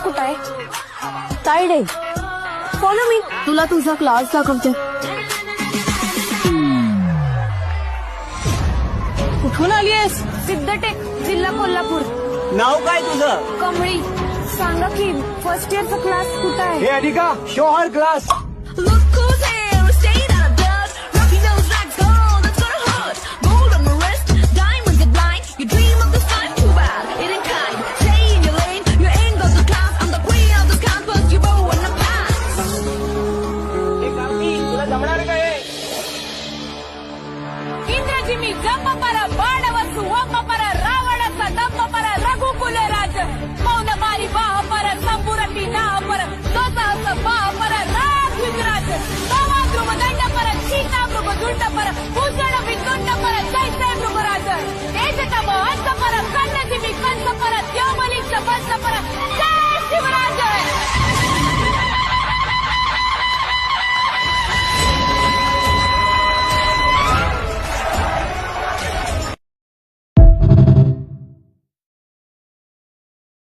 कुठं आहे? साईड आहे. फॉलो मी, तुला तुझा क्लास दाखवते. कुठून आली आहेस? सिद्धटेक, जिल्हा कोल्हापूर. नाव काय तुझं? कमळी. सांगा की फर्स्ट इयरचा क्लास कुठं आहे? हे Anika, show her class. Look who's here, stayed out of blood. Rocky nose like gold, that's gonna hurt. Gold on my wrist, diamonds are blind. You dream of this time, too bad, it ain't kind. Stay in your lane, you ain't got the class. I'm the queen of this campus, you ruin the past. तुला जमणार काय? इंद्रजिमी जम्मपर बाणवसु वम्मपर रावणस्य दम्मपर रघुकुल राज मौनमारी बाहपर संपुरटी नापर स्वतः बाह